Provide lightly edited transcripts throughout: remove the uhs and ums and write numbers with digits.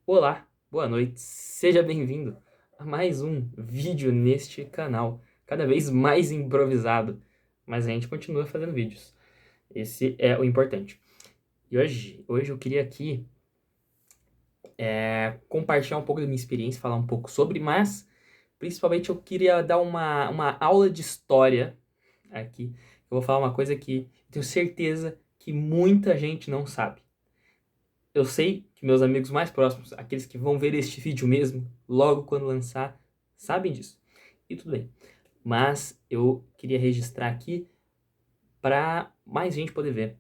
Olá, boa noite, seja bem-vindo a mais um vídeo neste canal, cada vez mais improvisado, mas a gente continua fazendo vídeos, esse é o importante. E hoje eu queria aqui compartilhar um pouco da minha experiência, falar um pouco sobre, mas principalmente eu queria dar uma aula de história aqui. Eu vou falar uma coisa que tenho certeza que muita gente não sabe. Eu sei que meus amigos mais próximos, aqueles que vão ver este vídeo mesmo, logo quando lançar, sabem disso. E tudo bem. Mas eu queria registrar aqui para mais gente poder ver.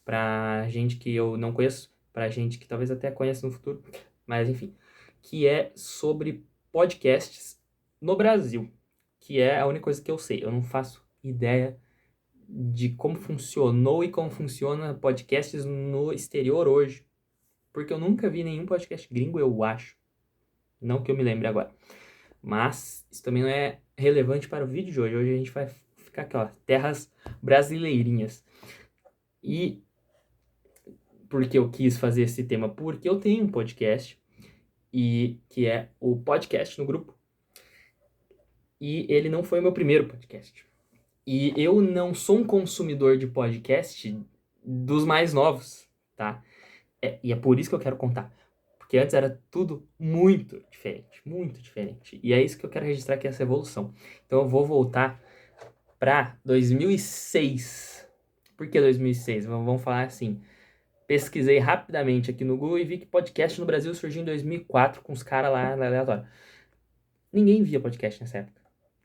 Para gente que eu não conheço, para gente que talvez até conheça no futuro, mas enfim. Que é sobre podcasts no Brasil. Que é a única coisa que eu sei. Eu não faço ideia de como funcionou e como funciona podcasts no exterior hoje. Porque eu nunca vi nenhum podcast gringo, eu acho. Não que eu me lembre agora. Mas isso também não é relevante para o vídeo de hoje. Hoje a gente vai ficar aqui, ó, terras brasileirinhas. E por que eu quis fazer esse tema? Porque eu tenho um podcast, e que é o Podcast no Grupo. E ele não foi o meu primeiro podcast. E eu não sou um consumidor de podcast dos mais novos, tá? E é por isso que eu quero contar. Porque antes era tudo muito diferente, muito diferente. E é isso que eu quero registrar aqui, essa evolução. Então eu vou voltar para 2006. Por que 2006? Vamos falar assim. Pesquisei rapidamente aqui no Google e vi que podcast no Brasil surgiu em 2004 com os caras lá aleatório. Ninguém via podcast nessa época.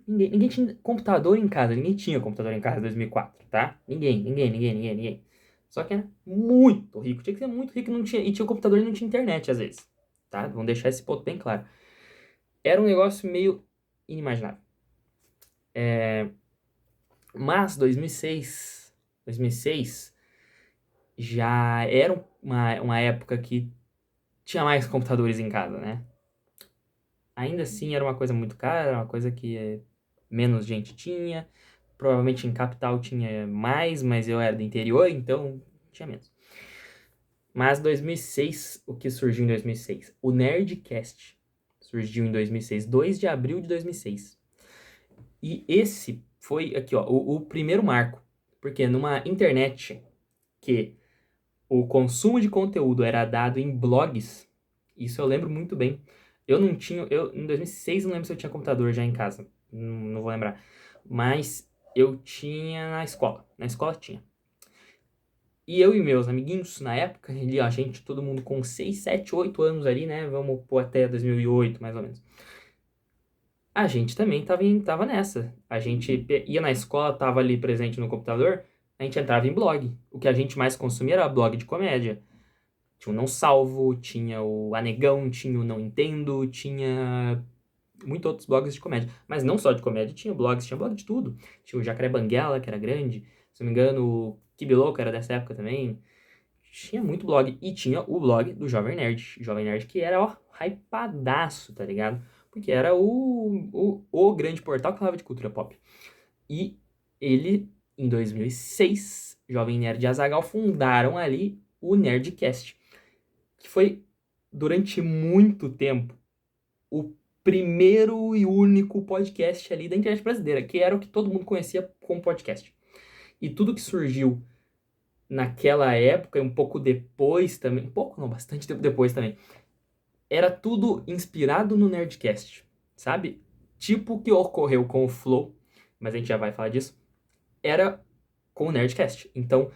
Ninguém tinha computador em casa. Ninguém tinha computador em casa em 2004, tá? Ninguém. Só que era muito rico. Tinha que ser muito rico não tinha, e tinha computador e não tinha internet às vezes. Tá? Vamos deixar esse ponto bem claro. Era um negócio meio inimaginável. Mas 2006 já era uma época que tinha mais computadores em casa, né? Ainda assim era uma coisa muito cara, era uma coisa que menos gente tinha. Provavelmente em capital tinha mais, mas eu era do interior, então tinha menos. Mas 2006, o que surgiu em 2006? O Nerdcast surgiu em 2006, 2 de abril de 2006. E esse foi aqui, ó, o primeiro marco. Porque numa internet que o consumo de conteúdo era dado em blogs, isso eu lembro muito bem. Eu não tinha, em 2006 não lembro se eu tinha computador já em casa, não vou lembrar. Mas eu tinha na escola. Na escola tinha. E eu e meus amiguinhos, na época, ali, ó, a gente, todo mundo com 6 7 8 anos ali, né? Vamos pôr até 2008, mais ou menos. A gente também tava nessa. A gente ia na escola, tava ali presente no computador, a gente entrava em blog. O que a gente mais consumia era blog de comédia. Tinha o Não Salvo, tinha o Anegão, tinha o Não Entendo, tinha muitos outros blogs de comédia. Mas não só de comédia, tinha blogs, tinha blog de tudo. Tinha o Jacaré Banguela, que era grande. Se não me engano, o Kibiloco era dessa época também. Tinha muito blog. E tinha o blog do Jovem Nerd. Jovem Nerd que era, ó, hypadaço, tá ligado? Porque era o grande portal que falava de cultura pop. E ele, em 2006, Jovem Nerd e Azaghal fundaram ali o Nerdcast, que foi, durante muito tempo, o primeiro e único podcast ali da internet brasileira, que era o que todo mundo conhecia como podcast. E tudo que surgiu naquela época, um pouco depois também, um pouco não, bastante tempo depois também, era tudo inspirado no Nerdcast, sabe? Tipo o que ocorreu com o Flow, mas a gente já vai falar disso, era com o Nerdcast. Então,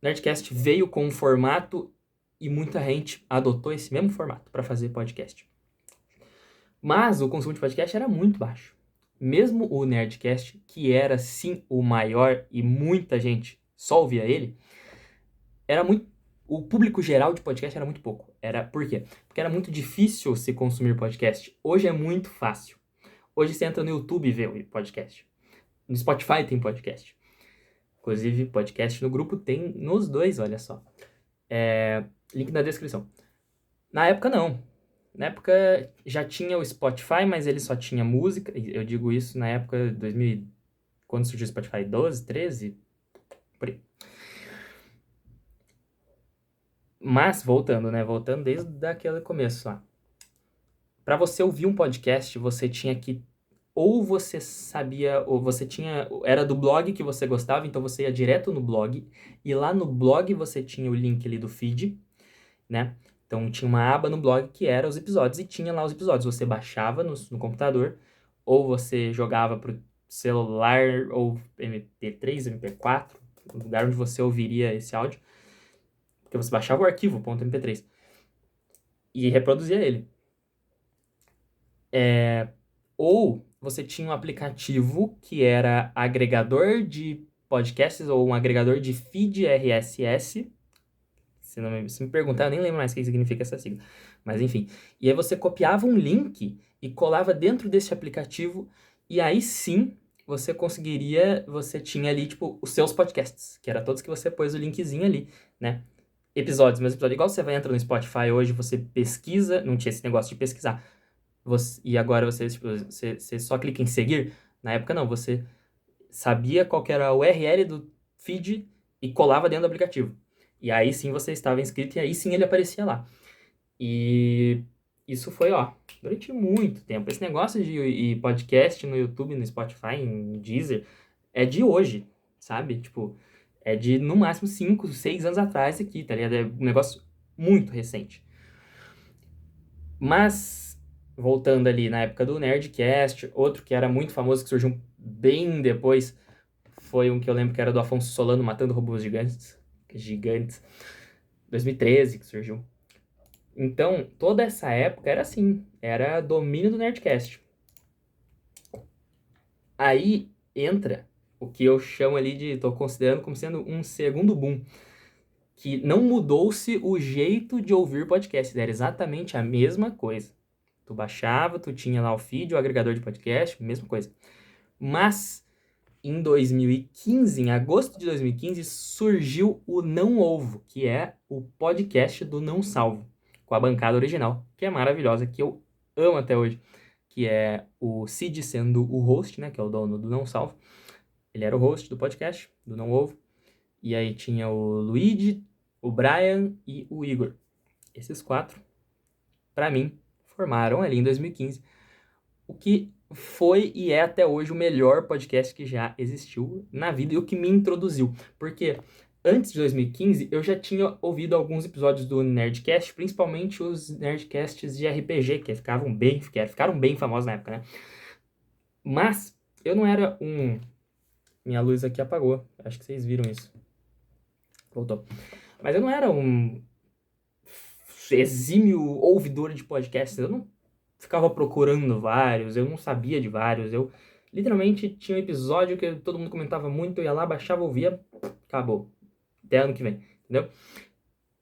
Nerdcast veio com um formato e muita gente adotou esse mesmo formato para fazer podcast. Mas o consumo de podcast era muito baixo. Mesmo o Nerdcast, que era sim o maior e muita gente só ouvia ele, era muito. O público geral de podcast era muito pouco. Por quê? Porque era muito difícil se consumir podcast. Hoje é muito fácil. Hoje você entra no YouTube e vê o podcast. No Spotify tem podcast. Inclusive, podcast no grupo tem nos dois, olha só. Link na descrição. Na época, não. Na época já tinha o Spotify, mas ele só tinha música. Eu digo isso na época de 2000, quando surgiu o Spotify, 12, 13, por aí. Mas, voltando, né? Voltando desde aquele começo lá. Para você ouvir um podcast, você tinha que... Ou você sabia, ou você tinha... Era do blog que você gostava, então você ia direto no blog. E lá no blog você tinha o link ali do feed, né? Então tinha uma aba no blog que era os episódios. E tinha lá os episódios. Você baixava no computador, ou você jogava pro celular, ou MP3, MP4, o lugar onde você ouviria esse áudio. Porque você baixava o arquivo .mp3 e reproduzia ele. Ou você tinha um aplicativo que era agregador de podcasts ou um agregador de feed RSS. Se me perguntar, eu nem lembro mais o que significa essa sigla. Mas enfim. E aí você copiava um link e colava dentro desse aplicativo. E aí sim você conseguiria. Você tinha ali, tipo, os seus podcasts, que era todos que você pôs o linkzinho ali, né? Episódios, mas episódio. Igual você vai entrar no Spotify hoje, você pesquisa. Não tinha esse negócio de pesquisar. E agora tipo, você só clica em seguir. Na época não, você sabia qual que era a URL do feed e colava dentro do aplicativo. E aí sim você estava inscrito e aí sim ele aparecia lá. E isso foi, ó, durante muito tempo. Esse negócio de podcast no YouTube, no Spotify, em Deezer, é de hoje, sabe? Tipo, é de no máximo 5, 6 anos atrás aqui, tá ligado? É um negócio muito recente. Mas, voltando ali na época do Nerdcast, outro que era muito famoso, que surgiu bem depois, foi um que eu lembro que era do Afonso Solano matando robôs gigantes. Gigantes. 2013 que surgiu. Então, toda essa época era assim, era domínio do Nerdcast. Aí entra o que eu chamo ali de, tô considerando como sendo um segundo boom, que não mudou-se o jeito de ouvir podcasts, era exatamente a mesma coisa. Tu baixava, tu tinha lá o feed, o agregador de podcast, mesma coisa. Mas em 2015, em agosto de 2015, surgiu o Não Ovo, que é o podcast do Não Salvo, com a bancada original, que é maravilhosa, que eu amo até hoje, que é o Cid sendo o host, né, que é o dono do Não Salvo. Ele era o host do podcast, do Não Ovo. E aí tinha o Luigi, o Brian e o Igor. Esses quatro, para mim, formaram ali em 2015 o que foi e é até hoje o melhor podcast que já existiu na vida e o que me introduziu. Porque antes de 2015 eu já tinha ouvido alguns episódios do Nerdcast, principalmente os Nerdcasts de RPG, que ficaram bem famosos na época, né? Mas eu não era um... Minha luz aqui apagou, acho que vocês viram isso. Voltou. Mas eu não era um exímio ouvidor de podcasts, eu não ficava procurando vários, eu não sabia de vários, eu literalmente tinha um episódio que todo mundo comentava muito, eu ia lá, baixava, ouvia, acabou. Até ano que vem, entendeu?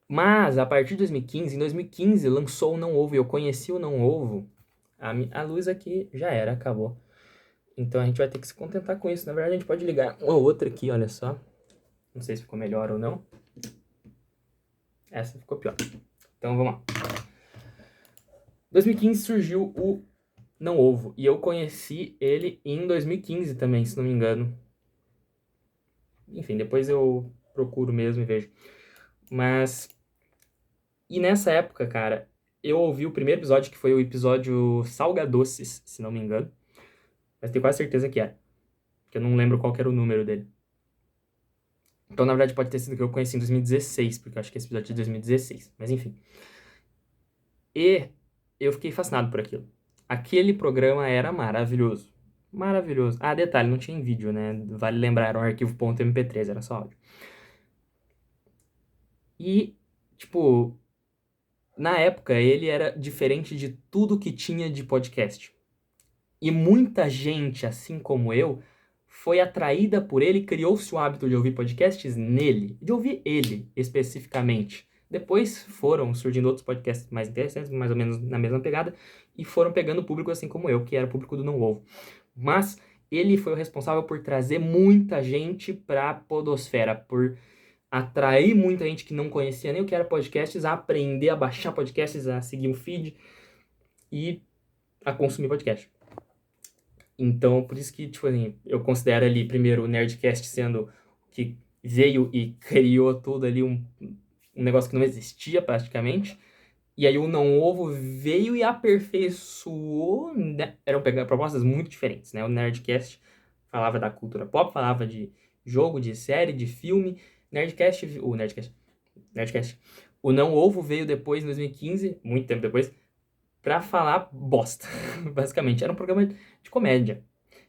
Mas a partir de 2015, em 2015 lançou o Não Ovo, e eu conheci o Não Ovo, a luz aqui já era, acabou. Então a gente vai ter que se contentar com isso. Na verdade a gente pode ligar uma ou outra aqui, olha só. Não sei se ficou melhor ou não. Essa ficou pior. Então vamos lá. 2015 surgiu o Não Ovo. E eu conheci ele em 2015 também, se não me engano. Enfim, depois eu procuro mesmo e vejo. Mas... E nessa época, cara, eu ouvi o primeiro episódio, que foi o episódio Salgadoces, se não me engano. Mas tenho quase certeza que é. Porque eu não lembro qual que era o número dele. Então, na verdade, pode ter sido que eu conheci em 2016, porque eu acho que esse episódio é de 2016. Mas enfim. E eu fiquei fascinado por aquilo. Aquele programa era maravilhoso. Maravilhoso. Ah, detalhe, não tinha em vídeo, né? Vale lembrar, era um arquivo .mp3, era só áudio. E, tipo, na época ele era diferente de tudo que tinha de podcast. E muita gente, assim como eu, foi atraída por ele, criou-se o hábito de ouvir podcasts nele, de ouvir ele especificamente. Depois foram surgindo outros podcasts mais interessantes, mais ou menos na mesma pegada, e foram pegando público assim como eu, que era público do Não Ovo. Mas ele foi o responsável por trazer muita gente para a podosfera, por atrair muita gente que não conhecia nem o que era podcasts, a aprender a baixar podcasts, a seguir um feed e a consumir podcast. Então, por isso que, tipo assim, eu considero ali primeiro o Nerdcast sendo que veio e criou tudo ali um negócio que não existia praticamente. E aí o Não Ovo veio e aperfeiçoou, né? Eram propostas muito diferentes, né? O Nerdcast falava da cultura pop, falava de jogo, de série, de filme. Nerdcast. O Não Ovo veio depois, em 2015, muito tempo depois, pra falar bosta, basicamente. Era um programa de comédia.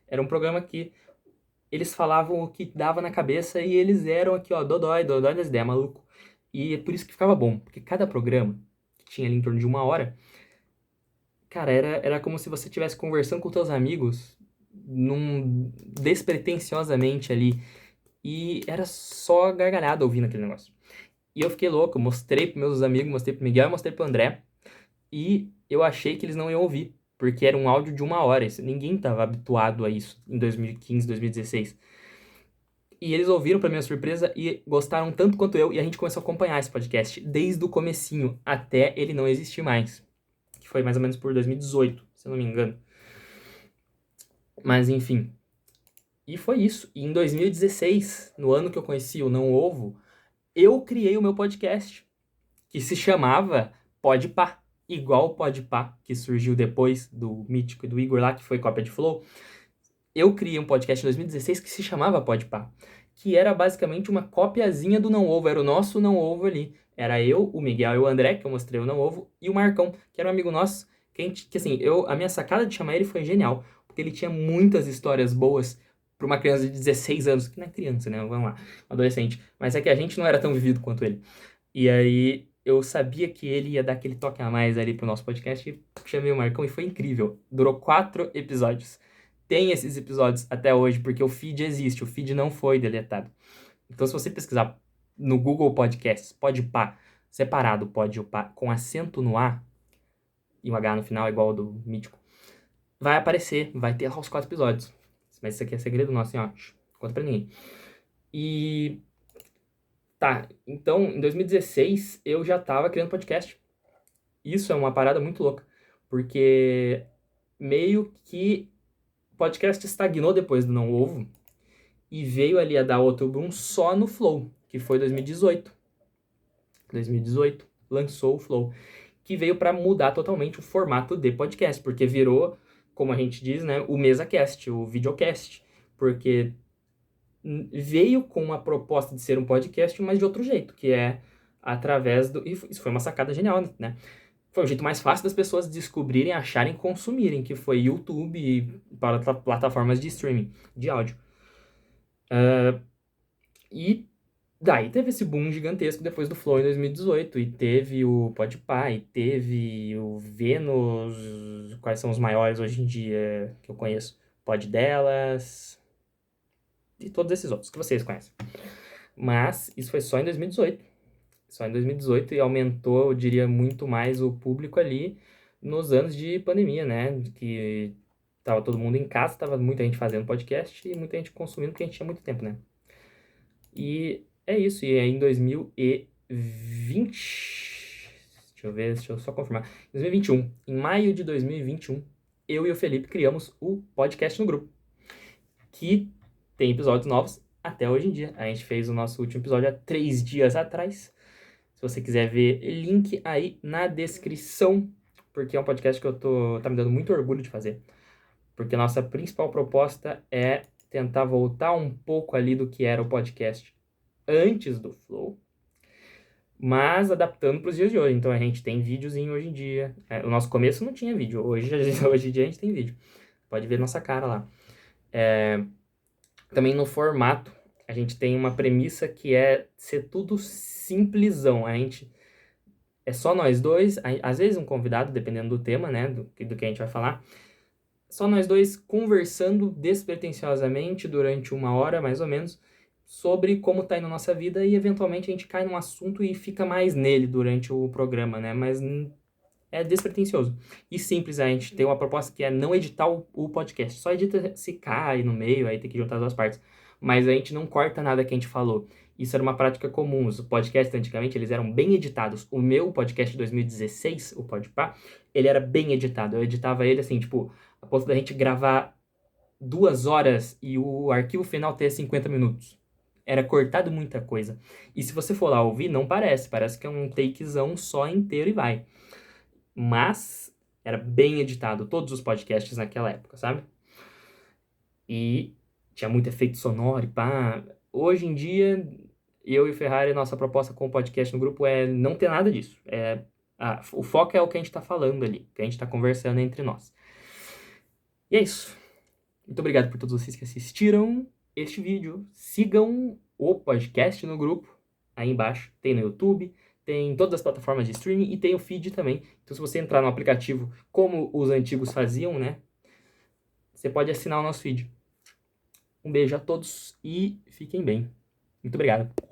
Era um programa que eles falavam o que dava na cabeça e eles eram aqui, ó, dodói das ideias, maluco. E é por isso que ficava bom, porque cada programa, que tinha ali em torno de 1 hora, cara, era como se você estivesse conversando com teus amigos, despretensiosamente ali, e era só gargalhada ouvindo aquele negócio. E eu fiquei louco, eu mostrei pros meus amigos, mostrei pro Miguel e mostrei pro André, e eu achei que eles não iam ouvir, porque era um áudio de 1 hora, ninguém tava habituado a isso em 2015, 2016. E eles ouviram, pra minha surpresa, e gostaram tanto quanto eu, e a gente começou a acompanhar esse podcast desde o comecinho, até ele não existir mais. Que foi mais ou menos por 2018, se eu não me engano. Mas, enfim. E foi isso. E em 2016, no ano que eu conheci o Não Ovo, eu criei o meu podcast, que se chamava Podpah. Igual o Podpah, que surgiu depois do Mítico e do Igor lá, que foi cópia de Flow. Eu criei um podcast em 2016 que se chamava Podpah, que era basicamente uma copiazinha do Não Ovo, era o nosso Não Ovo ali. Era eu, o Miguel e o André, que eu mostrei o Não Ovo, e o Marcão, que era um amigo nosso, que assim, a minha sacada de chamar ele foi genial, porque ele tinha muitas histórias boas para uma criança de 16 anos, que não é criança, né? Vamos lá, adolescente. Mas é que a gente não era tão vivido quanto ele. E aí eu sabia que ele ia dar aquele toque a mais ali pro nosso podcast e chamei o Marcão e foi incrível. Durou 4 episódios. Tem esses episódios até hoje, porque o feed existe, o feed não foi deletado. Então, se você pesquisar no Google Podcasts, Podpah, separado Podpah, com acento no A, e um H no final, igual ao do Mítico, vai aparecer, vai ter lá os 4 episódios. Mas isso aqui é segredo nosso, hein, ó. Conta pra ninguém. E... Tá, então, em 2016, eu já tava criando podcast. Isso é uma parada muito louca, porque meio que o podcast estagnou depois do Não Ovo, e veio ali a dar outro boom só no Flow, que foi 2018. 2018 lançou o Flow, que veio para mudar totalmente o formato de podcast, porque virou, como a gente diz, né, o MesaCast, o videocast, porque veio com uma proposta de ser um podcast, mas de outro jeito, que é através do... Isso foi uma sacada genial, né? Foi o jeito mais fácil das pessoas descobrirem, acharem e consumirem, que foi YouTube e plataformas de streaming, de áudio. E daí teve esse boom gigantesco depois do Flow em 2018, e teve o Podpah, e teve o Vênus, quais são os maiores hoje em dia que eu conheço? Pod Delas, e todos esses outros que vocês conhecem. Mas isso foi só em 2018. Só em 2018 e aumentou, eu diria, muito mais o público ali nos anos de pandemia, né? Que tava todo mundo em casa, tava muita gente fazendo podcast e muita gente consumindo porque a gente tinha muito tempo, né? E é isso, e aí em 2020, deixa eu só confirmar, 2021, em maio de 2021, eu e o Felipe criamos o podcast no grupo, que tem episódios novos até hoje em dia. A gente fez o nosso último episódio há 3 dias atrás. Se você quiser ver, link aí na descrição, porque é um podcast que tá me dando muito orgulho de fazer. Porque a nossa principal proposta é tentar voltar um pouco ali do que era o podcast antes do Flow, mas adaptando para os dias de hoje. Então a gente tem videozinho hoje em dia. O nosso começo não tinha vídeo, hoje em dia a gente tem vídeo. Pode ver nossa cara lá. Também no formato, a gente tem uma premissa que é ser tudo simplesão. É só nós dois, às vezes um convidado, dependendo do tema, né, do que a gente vai falar. Só nós dois conversando despretensiosamente durante 1 hora, mais ou menos, sobre como tá indo a nossa vida, e eventualmente a gente cai num assunto e fica mais nele durante o programa, né? Mas é despretensioso. E simples, a gente tem uma proposta que é não editar o podcast. Só edita se cai no meio, aí tem que juntar as duas partes. Mas a gente não corta nada que a gente falou. Isso era uma prática comum. Os podcasts antigamente, eles eram bem editados. O meu podcast de 2016, o Podpah, ele era bem editado. Eu editava ele assim, tipo, a ponto da gente gravar 2 horas e o arquivo final ter 50 minutos. era cortado muita coisa. E se você for lá ouvir, não parece que é um takezão só inteiro e vai. Mas era bem editado, todos os podcasts naquela época, sabe? E tinha muito efeito sonoro e pá. Hoje em dia, eu e o Ferrari, nossa proposta com o podcast no grupo é não ter nada disso. O foco é o que a gente tá falando ali, que a gente tá conversando entre nós. E é isso. Muito obrigado por todos vocês que assistiram este vídeo. Sigam o podcast no grupo, aí embaixo. Tem no YouTube, tem em todas as plataformas de streaming e tem o feed também. Então, se você entrar no aplicativo como os antigos faziam, né? Você pode assinar o nosso feed. Um beijo a todos e fiquem bem. Muito obrigado.